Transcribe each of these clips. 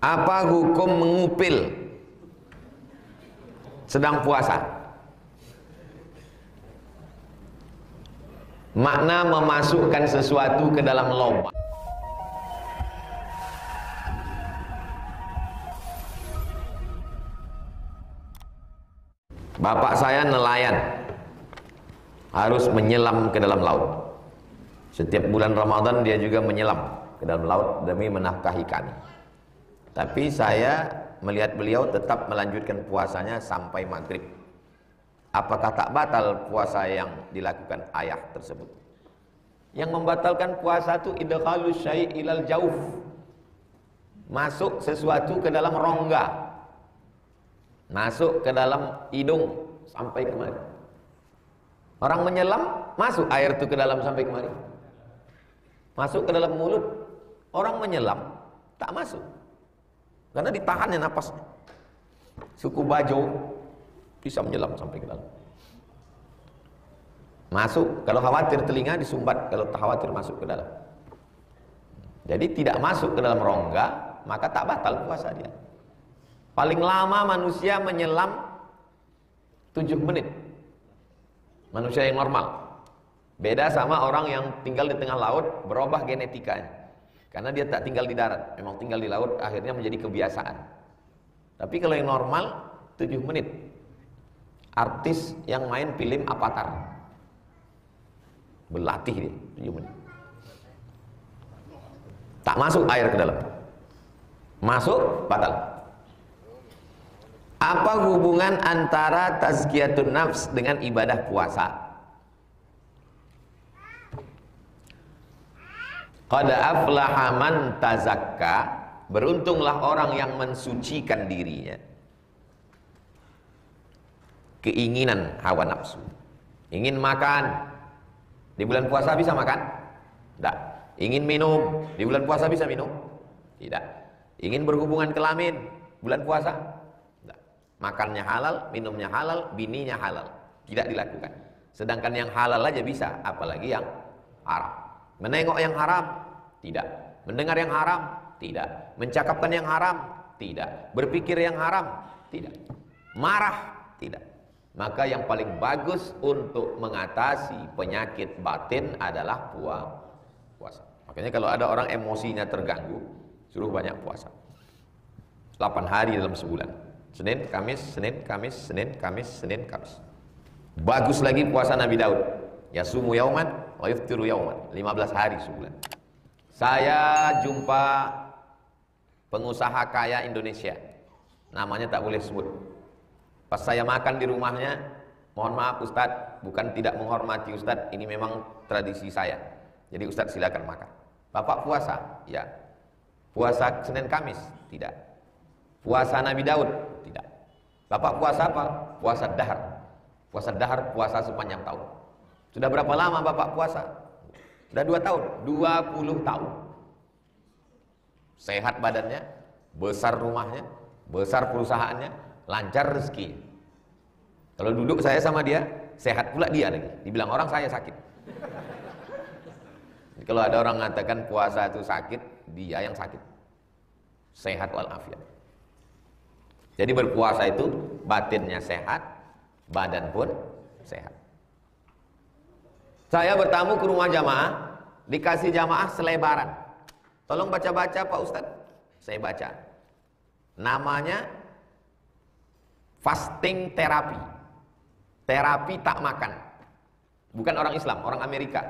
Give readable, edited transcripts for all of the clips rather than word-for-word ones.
Apa hukum mengupil sedang puasa? Makna memasukkan sesuatu ke dalam lobang. Bapak saya nelayan, harus menyelam ke dalam laut. Setiap bulan Ramadan dia juga menyelam ke dalam laut demi menafkahi kami. Tapi saya melihat beliau tetap melanjutkan puasanya sampai maghrib. Apakah tak batal puasa yang dilakukan ayah tersebut? Yang membatalkan puasa itu idkhalus syai' ilal jauf, masuk sesuatu ke dalam rongga, masuk ke dalam hidung sampai kemari. Orang menyelam, masuk air itu ke dalam sampai kemari, masuk ke dalam mulut. Orang menyelam tak masuk karena ditahannya napasnya. Suku Bajo bisa menyelam sampai ke dalam. Masuk, kalau khawatir telinga disumbat, kalau tak khawatir masuk ke dalam. Jadi tidak masuk ke dalam rongga, maka tak batal puasa dia. Paling lama manusia menyelam 7 menit. Manusia yang normal. Beda sama orang yang tinggal di tengah laut, berubah genetikanya. Karena dia tak tinggal di darat, memang tinggal di laut, akhirnya menjadi kebiasaan. Tapi kalau yang normal 7 menit. Artis yang main film Avatar, berlatih dia 7 menit. Tak masuk air ke dalam. Masuk, batal. Apa hubungan antara tazkiyatun nafs dengan ibadah puasa? Qad aflaha man tazakka, beruntunglah orang yang mensucikan dirinya. Keinginan hawa nafsu, ingin makan, di bulan puasa bisa makan? Tidak. Ingin minum, di bulan puasa bisa minum? Tidak. Ingin berhubungan kelamin, bulan puasa? Tidak. Makannya halal, minumnya halal, bininya halal, tidak dilakukan. Sedangkan yang halal aja bisa, apalagi yang haram. Menengok yang haram? Tidak. Mendengar yang haram? Tidak. Mencakapkan yang haram? Tidak. Berpikir yang haram? Tidak. Marah? Tidak. Maka yang paling bagus untuk mengatasi penyakit batin adalah puasa. Makanya kalau ada orang emosinya terganggu, suruh banyak puasa. 8 hari dalam sebulan. Senin, Kamis, Senin, Kamis, Senin, Kamis, Senin, Kamis. Bagus lagi puasa Nabi Daud. Yasumu yauman wa yuftiru yauman. 15 hari sebulan. Saya jumpa pengusaha kaya Indonesia. Namanya tak boleh sebut. Pas saya makan di rumahnya, mohon maaf Ustadz, bukan tidak menghormati Ustadz, ini memang tradisi saya. Jadi Ustadz silakan makan. Bapak puasa? Ya. Puasa Senin Kamis? Tidak. Puasa Nabi Daud? Tidak. Bapak puasa apa? Puasa dahar. Puasa dahar, puasa sepanjang tahun. Sudah berapa lama Bapak puasa? Sudah 2 tahun, 20 tahun. Sehat badannya, besar rumahnya, besar perusahaannya, lancar rezeki. Kalau duduk saya sama dia, sehat pula dia lagi. Dibilang orang saya sakit. Kalau ada orang mengatakan puasa itu sakit, dia yang sakit. Sehat walafiat. Jadi berpuasa itu batinnya sehat, badan pun sehat. Saya bertamu ke rumah jamaah, dikasih jamaah selebaran. Tolong baca-baca Pak Ustadz. Saya baca. Namanya fasting terapi. Terapi tak makan. Bukan orang Islam, orang Amerika.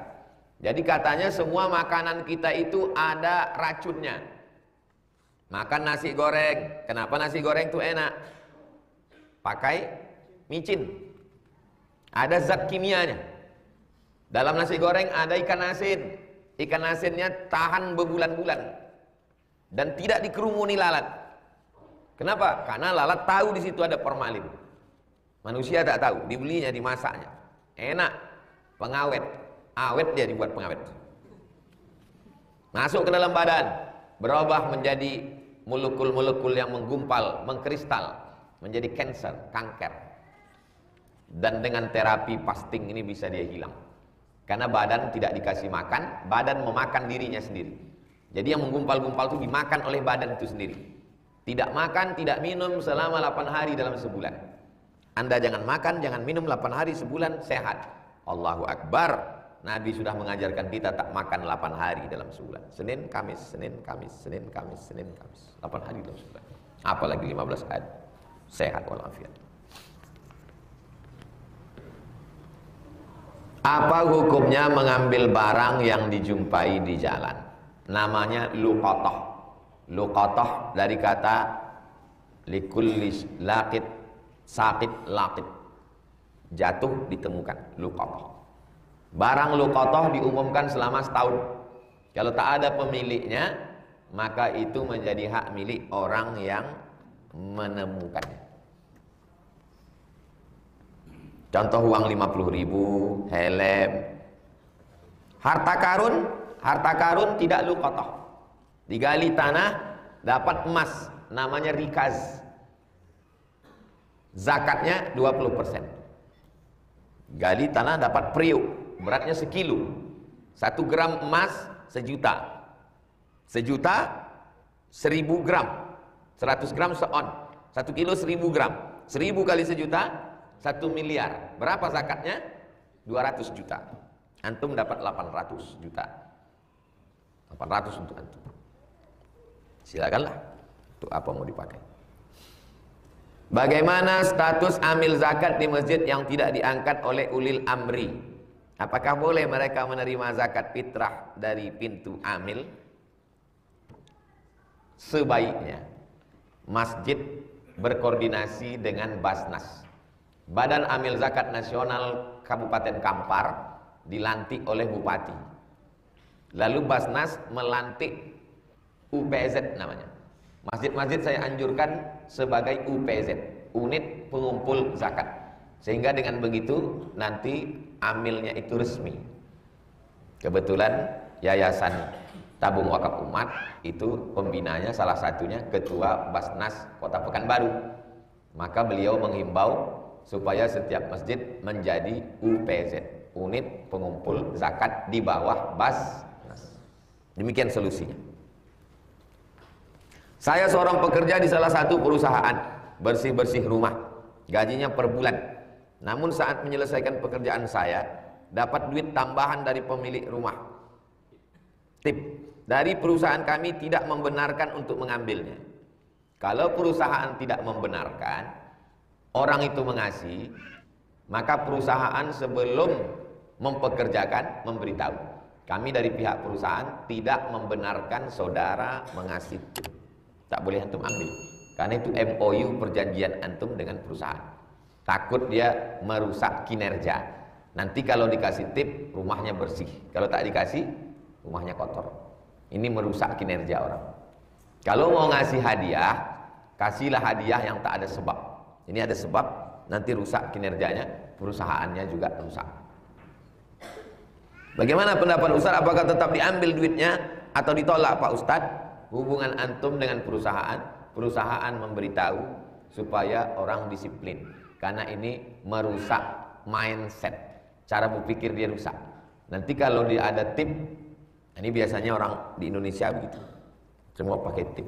Jadi katanya semua makanan kita itu ada racunnya. Makan nasi goreng. Kenapa nasi goreng itu enak? Pakai micin. Ada zat kimianya. Dalam nasi goreng ada ikan asin. Ikan asinnya tahan berbulan-bulan dan tidak dikerumuni lalat. Kenapa? Karena lalat tahu di situ ada formalin. Manusia tak tahu, dibelinya, dimasaknya. Enak, pengawet. Awet dia dibuat pengawet. Masuk ke dalam badan, berubah menjadi molekul-molekul yang menggumpal, mengkristal, menjadi kanker. Dan dengan terapi fasting ini bisa dia hilang. Karena badan tidak dikasih makan, badan memakan dirinya sendiri. Jadi yang menggumpal-gumpal itu dimakan oleh badan itu sendiri. Tidak makan, tidak minum selama 8 hari dalam sebulan. Anda jangan makan, jangan minum 8 hari sebulan, sehat. Allahu Akbar. Nabi sudah mengajarkan kita tak makan 8 hari dalam sebulan. Senin, Kamis, Senin, Kamis, Senin, Kamis, Senin, Kamis. 8 hari dalam sebulan. Apalagi 15 hari. Sehat walafiat. Apa hukumnya mengambil barang yang dijumpai di jalan? Namanya luqatah. Luqatah dari kata likulli laqit, saqit, laqit. Jatuh ditemukan, luqatah. Barang luqatah diumumkan selama setahun. Kalau tak ada pemiliknya, maka itu menjadi hak milik orang yang menemukannya. Contoh uang 50.000, helm. Harta karun tidak luqatah. Digali tanah, dapat emas, namanya rikaz. Zakatnya 20%. Gali tanah dapat periuk, beratnya sekilo. 1 gram emas sejuta. Sejuta 1000 gram. 100 gram seon. 1 kilo 1000 gram. 1000 kali sejuta 1 miliar. Berapa zakatnya? 200 juta. Antum dapat 800 juta. 800 untuk antum. Silakanlah. Untuk apa mau dipakai? Bagaimana status amil zakat di masjid yang tidak diangkat oleh ulil amri? Apakah boleh mereka menerima zakat fitrah dari pintu amil? Sebaiknya masjid berkoordinasi dengan Basnas. Badan Amil Zakat Nasional Kabupaten Kampar dilantik oleh bupati. Lalu Basnas melantik UPZ namanya. Masjid-masjid saya anjurkan sebagai UPZ, unit pengumpul zakat. Sehingga dengan begitu nanti amilnya itu resmi. Kebetulan Yayasan Tabung Wakaf Umat itu pembinanya salah satunya Ketua Basnas Kota Pekanbaru. Maka beliau menghimbau supaya setiap masjid menjadi UPZ, unit pengumpul zakat di bawah Basnas. Demikian solusinya. Saya seorang pekerja di salah satu perusahaan bersih-bersih rumah, gajinya per bulan. Namun saat menyelesaikan pekerjaan saya dapat duit tambahan dari pemilik rumah. Tip, dari perusahaan kami tidak membenarkan untuk mengambilnya. Kalau perusahaan tidak membenarkan, orang itu mengasih, maka perusahaan sebelum mempekerjakan memberitahu. Kami dari pihak perusahaan tidak membenarkan saudara mengasih. Tak boleh antum ambil. Karena itu MOU, perjanjian antum dengan perusahaan. Takut dia merusak kinerja. Nanti kalau dikasih tip, rumahnya bersih. Kalau tak dikasih, rumahnya kotor. Ini merusak kinerja orang. Kalau mau ngasih hadiah, kasihlah hadiah yang tak ada sebab. Ini ada sebab, nanti rusak kinerjanya, perusahaannya juga rusak. Bagaimana pendapat Ustaz? Apakah tetap diambil duitnya atau ditolak Pak Ustaz? Hubungan antum dengan perusahaan, perusahaan memberitahu supaya orang disiplin. Karena ini merusak mindset, cara berpikir dia rusak. Nanti kalau dia ada tip, ini biasanya orang di Indonesia begitu, semua pakai tip,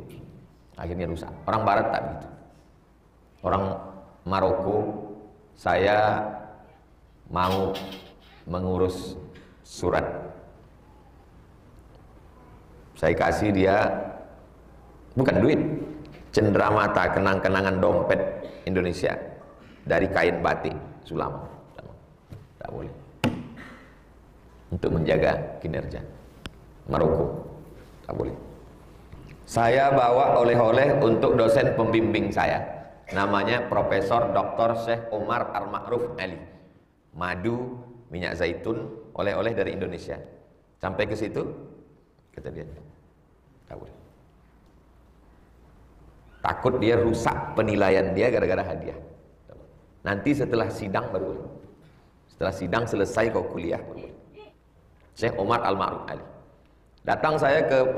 akhirnya rusak. Orang Barat tak begitu. Orang Maroko, saya mau mengurus surat, saya kasih dia bukan duit, cenderamata, kenang-kenangan dompet Indonesia dari kain batik Sulama. Tak boleh. Untuk menjaga kinerja Maroko, tak boleh. Saya bawa oleh-oleh untuk dosen pembimbing saya, namanya Profesor Dr. Syekh Omar Al-Ma'ruf Ali. Madu, minyak zaitun, oleh-oleh dari Indonesia. Sampai ke situ, kata dia, tak boleh. Takut dia rusak penilaian dia gara-gara hadiah. Nanti setelah sidang baru boleh. Setelah sidang selesai kau kuliah baru boleh. Syekh Omar Al-Ma'ruf Ali. Datang saya ke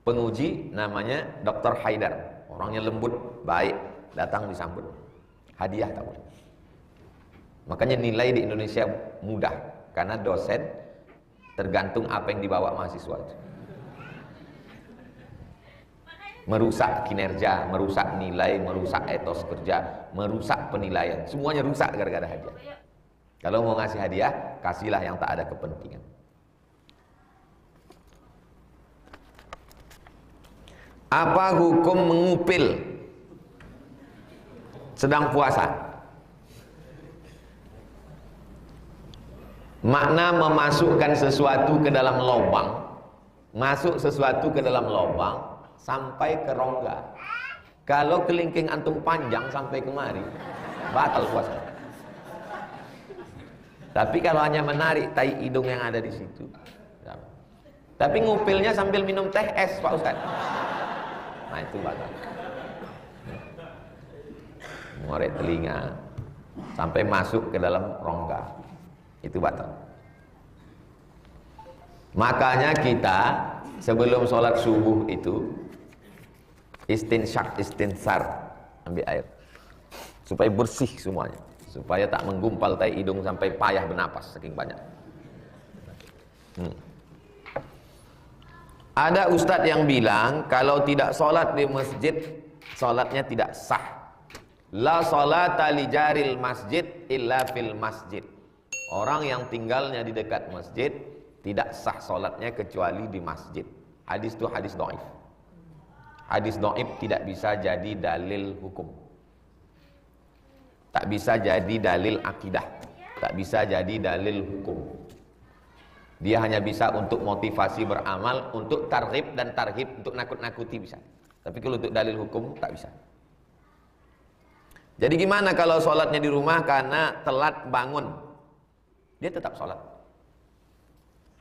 penguji namanya Dr. Haidar. Orangnya lembut, baik, datang disambut. Hadiah tak boleh. Makanya nilai di Indonesia mudah, karena dosen tergantung apa yang dibawa mahasiswa. merusak kinerja, merusak nilai, merusak etos kerja, merusak penilaian. Semuanya rusak gara-gara hadiah. Kalau mau ngasih hadiah, kasihlah yang tak ada kepentingan. Apa hukum mengupil sedang puasa? Makna memasukkan sesuatu ke dalam lubang, masuk sesuatu ke dalam lubang sampai ke rongga. Kalau kelingking antum panjang sampai kemari, batal puasa. Tapi kalau hanya menarik tai hidung yang ada di situ, tapi ngupilnya sambil minum teh es, Pak Ustaz, nah itu batal. Ngorek telinga sampai masuk ke dalam rongga, itu batal. Makanya kita sebelum sholat subuh itu istinsar, ambil air supaya bersih semuanya, supaya tak menggumpal tai hidung sampai payah bernapas saking banyak. Ada ustadz yang bilang kalau tidak sholat di masjid, sholatnya tidak sah. La sholata li jaril masjid illa fil masjid. Orang yang tinggalnya di dekat masjid tidak sah sholatnya kecuali di masjid. Hadis itu hadis dhaif. Hadis dhaif tidak bisa jadi dalil hukum, tak bisa jadi dalil akidah, tak bisa jadi dalil hukum. Dia hanya bisa untuk motivasi beramal, untuk targhib dan tarhib, untuk nakut-nakuti bisa. Tapi kalau untuk dalil hukum tak bisa. Jadi gimana kalau sholatnya di rumah karena telat bangun? Dia tetap sholat.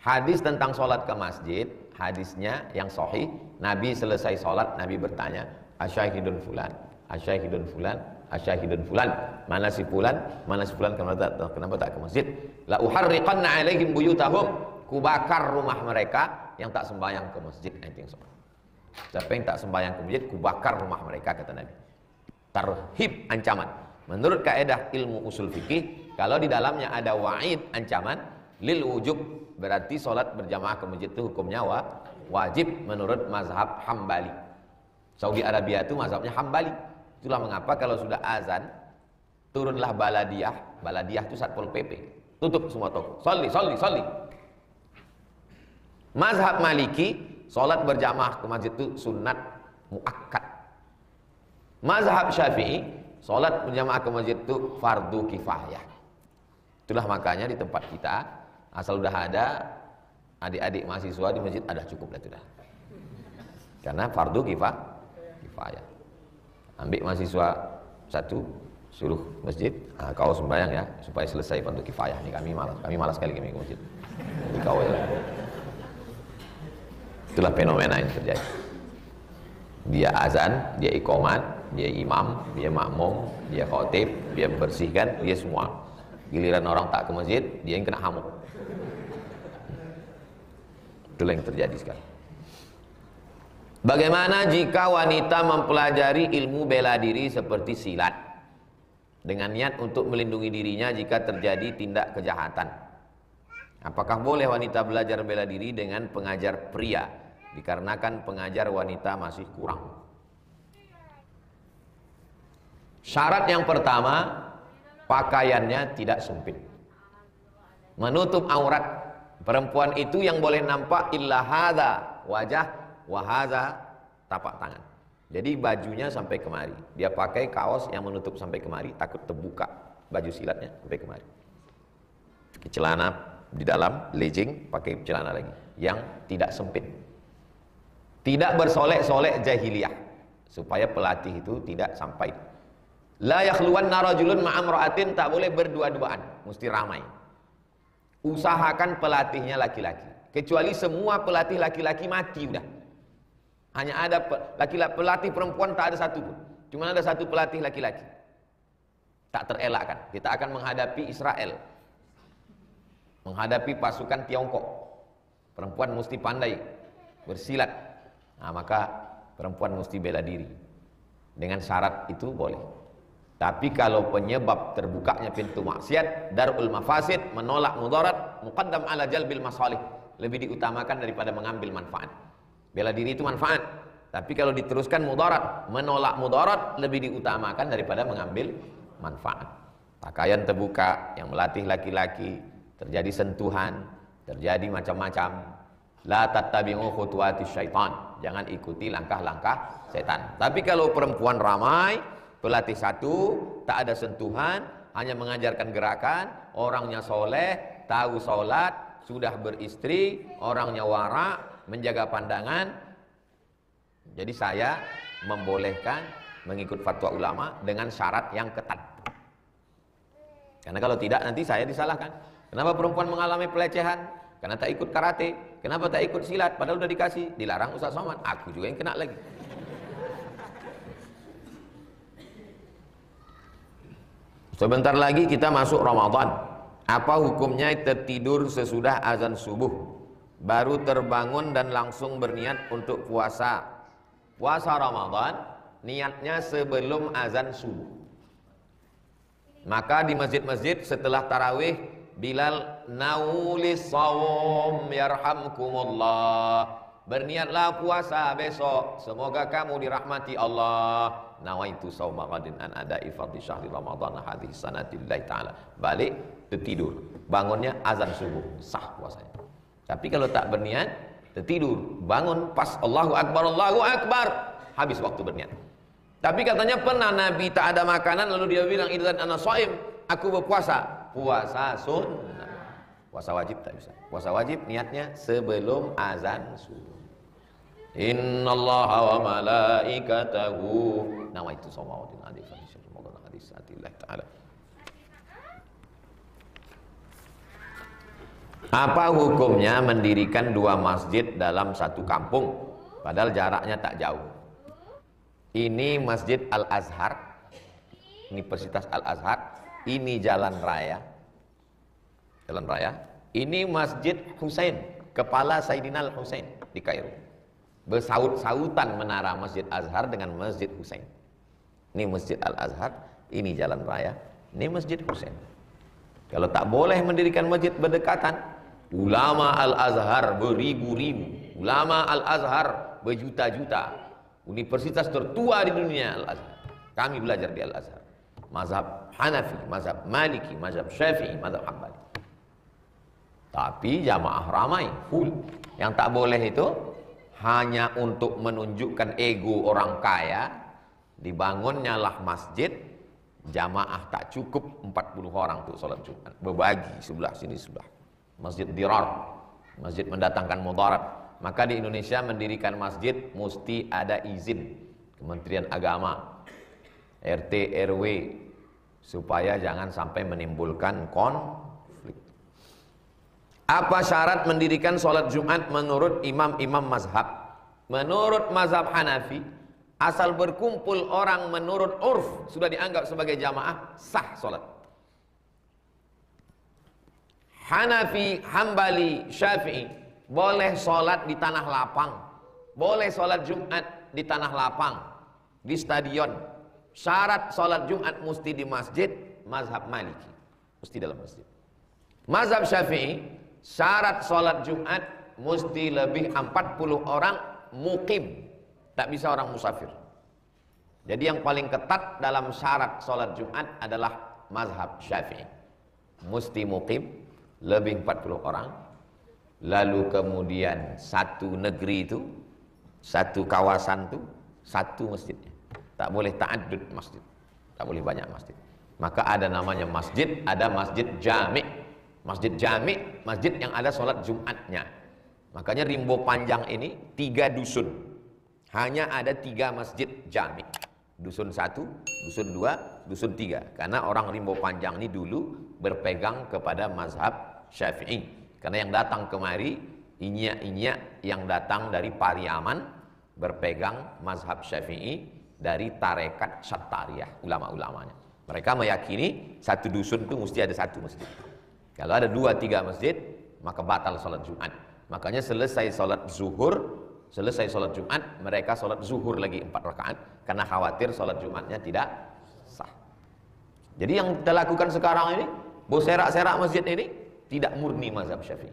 Hadis tentang sholat ke masjid, hadisnya yang sahih, Nabi selesai sholat, Nabi bertanya, asyahidun fulan, asyahidun fulan, asyahidun fulan, mana si fulan, mana si fulan, kenapa tak ke masjid? La uharriqanna alaihim buyutahum, kubakar rumah mereka yang tak sembahyang ke masjid. Siapa yang tak sembahyang ke masjid, kubakar rumah mereka, kata Nabi. Tarhib, ancaman. Menurut kaidah ilmu usul fikih, kalau di dalamnya ada wa'id, ancaman, lil wujub, berarti sholat berjamaah ke masjid itu hukumnya wajib menurut mazhab Hambali. Saudi Arabia itu mazhabnya Hambali. Itulah mengapa kalau sudah azan, turunlah baladiyah. Baladiyah itu Satpol PP, tutup semua toko, sholli. Mazhab Maliki, sholat berjamaah ke masjid itu sunat muakkad. Mazhab Syafi'i, sholat berjamaah ke masjid itu fardu kifayah. Itulah makanya di tempat kita, asal udah ada adik-adik mahasiswa di masjid, ada cukup lah itu dah. Karena fardu kifayah. Ambil mahasiswa satu, suruh masjid, kau sembahyang ya, supaya selesai fardu kifayah. Ini kami malas sekali kami ke masjid. Jadi kau ya. Itulah fenomena yang terjadi. Dia azan, dia iqamat, dia imam, dia makmum, dia khotib, dia bersihkan, dia semua. Giliran orang tak ke masjid, dia yang kena hamuk. Itulah yang terjadi sekarang. Bagaimana jika wanita mempelajari ilmu bela diri seperti silat dengan niat untuk melindungi dirinya jika terjadi tindak kejahatan? Apakah boleh wanita belajar bela diri dengan pengajar pria dikarenakan pengajar wanita masih kurang? Syarat yang pertama, pakaiannya tidak sempit, menutup aurat. Perempuan itu yang boleh nampak illa hadza wajah wa hadza tapak tangan. Jadi bajunya sampai kemari. Dia pakai kaos yang menutup sampai kemari, takut terbuka baju silatnya sampai kemari. Celana di dalam, legging, pakai celana lagi yang tidak sempit. Tidak bersolek-solek jahiliyah, supaya pelatih itu tidak sampai. La yakhluwanna rajulun ma'amra'atin, tak boleh berdua-duaan, mesti ramai. Usahakan pelatihnya laki-laki, kecuali semua pelatih laki-laki mati udah. Hanya ada pelatih perempuan, tak ada satu pun. Cuma ada satu pelatih laki-laki. Tak terelakkan. Kita akan menghadapi Israel, menghadapi pasukan Tiongkok. Perempuan mesti pandai bersilat. Nah, maka perempuan mesti bela diri. Dengan syarat itu boleh. Tapi kalau penyebab terbukanya pintu maksiat, darul mafasid, menolak mudarat, muqaddam ala jalbil masalih, lebih diutamakan daripada mengambil manfaat. Bela diri itu manfaat. Tapi kalau diteruskan mudarat, menolak mudarat lebih diutamakan daripada mengambil manfaat. Pakaian terbuka yang melatih laki-laki, terjadi sentuhan, terjadi macam-macam. La tattabi'u khutuwati syaitan. Jangan ikuti langkah-langkah setan. Tapi kalau perempuan ramai, pelatih satu, tak ada sentuhan, hanya mengajarkan gerakan, orangnya soleh, tahu sholat, sudah beristri, orangnya wara, menjaga pandangan. Jadi saya membolehkan mengikut fatwa ulama dengan syarat yang ketat. Karena kalau tidak nanti saya disalahkan. Kenapa perempuan mengalami pelecehan? Karena tak ikut karate. Kenapa tak ikut silat? Padahal udah dikasih. Dilarang Ustaz Somad. Aku juga yang kena lagi. Sebentar lagi kita masuk Ramadan. Apa hukumnya tertidur sesudah azan subuh? Baru terbangun dan langsung berniat untuk puasa. Puasa Ramadan niatnya sebelum azan subuh. Maka di masjid-masjid setelah tarawih, Bilal naulis sawm yarhamkumullah, berniatlah puasa besok, semoga kamu dirahmati Allah. Nawaitu sawma ghadin an ada'i fardhi syahri Ramadan hadhihi sanatillahi ta'ala. Balik tertidur, bangunnya azan subuh, sah puasanya. Tapi kalau tak berniat, tertidur, bangun pas Allahu Akbar, habis waktu berniat. Tapi katanya pernah Nabi tak ada makanan, lalu dia bilang idzan ana shaim, aku berpuasa. Puasa sunnah. Puasa wajib tak bisa. Puasa wajib niatnya sebelum azan subuh. Innallaha wa malaikatahu nawaitu shawmawadin adif Ramadan hadis atillah ta'ala. Apa hukumnya mendirikan dua masjid dalam satu kampung padahal jaraknya tak jauh? Ini Masjid Al-Azhar, Universitas Al-Azhar, ini jalan raya. Jalan raya. Ini Masjid Husain, kepala Sayyidina Al-Husain di Kairo. Bersaut-sautan menara Masjid Azhar dengan Masjid Husain. Ini Masjid Al-Azhar, ini jalan raya, ini Masjid Husain. Kalau tak boleh mendirikan masjid berdekatan, ulama Al-Azhar beribu-ribu, ulama Al-Azhar berjuta-juta. Universitas tertua di dunia Al-Azhar. Kami belajar di Al-Azhar. Mazhab Hanafi, mazhab Maliki, mazhab Syafi'i, mazhab Hambali. Tapi jamaah ramai, full. Yang tak boleh itu hanya untuk menunjukkan ego orang kaya, dibangunnya lah masjid, jamaah tak cukup 40 orang untuk sholat Jumat. Berbagi sebelah sini sebelah. Masjid dirar, masjid mendatangkan mudarat. Maka di Indonesia mendirikan masjid mesti ada izin Kementerian Agama, RT RW, supaya jangan sampai menimbulkan konflik. Apa syarat mendirikan sholat Jumat menurut imam-imam mazhab? Menurut mazhab Hanafi, asal berkumpul orang menurut urf sudah dianggap sebagai jamaah, sah sholat. Hanafi, Hambali, Syafi'i boleh sholat di tanah lapang, boleh sholat Jumat di tanah lapang, di stadion. Syarat sholat Jumat mesti di masjid. Mazhab Maliki mesti dalam masjid. Mazhab Syafi'i, syarat sholat Jumat mesti lebih 40 orang mukim, tak bisa orang musafir. Jadi yang paling ketat dalam syarat sholat Jumat adalah mazhab Syafi'i, mesti mukim, lebih 40 orang. Lalu kemudian satu negeri itu, satu kawasan itu, satu masjidnya. Tak boleh ta'addud masjid, tak boleh banyak masjid. Maka ada namanya masjid, ada masjid jami'. Masjid jami', masjid yang ada sholat Jumatnya. Makanya Rimbo Panjang ini 3 dusun, hanya ada 3 masjid jami'. Dusun 1, dusun 2, dusun 3. Karena orang Rimbo Panjang ini dulu berpegang kepada mazhab Syafi'i. Karena yang datang kemari, inyak-inyak yang datang dari Pariaman berpegang mazhab Syafi'i dari tarekat Syattariyah, ulama-ulamanya. Mereka meyakini satu dusun itu mesti ada satu masjid. Kalau ada 2-3 masjid, maka batal sholat Jumat. Makanya selesai sholat zuhur, selesai sholat Jumat, mereka sholat zuhur lagi 4 rakaat karena khawatir sholat Jumatnya tidak sah. Jadi yang kita lakukan sekarang ini, serak-serak masjid ini tidak murni mazhab Syafi'i,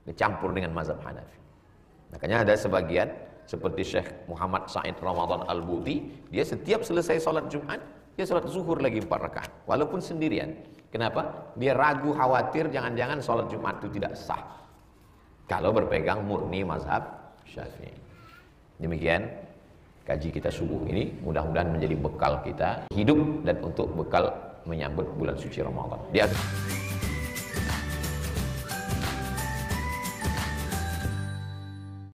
dicampur dengan mazhab Hanafi. Makanya ada sebagian seperti Syekh Muhammad Said Ramadan Al-Buti, dia setiap selesai sholat Jumat, dia sholat zuhur lagi 4 rakaat, walaupun sendirian. Kenapa? Dia ragu, khawatir jangan-jangan sholat Jumat itu tidak sah kalau berpegang murni mazhab Syafi'i. Demikian kaji kita subuh ini, mudah-mudahan menjadi bekal kita hidup dan untuk bekal menyambut bulan suci Ramadan.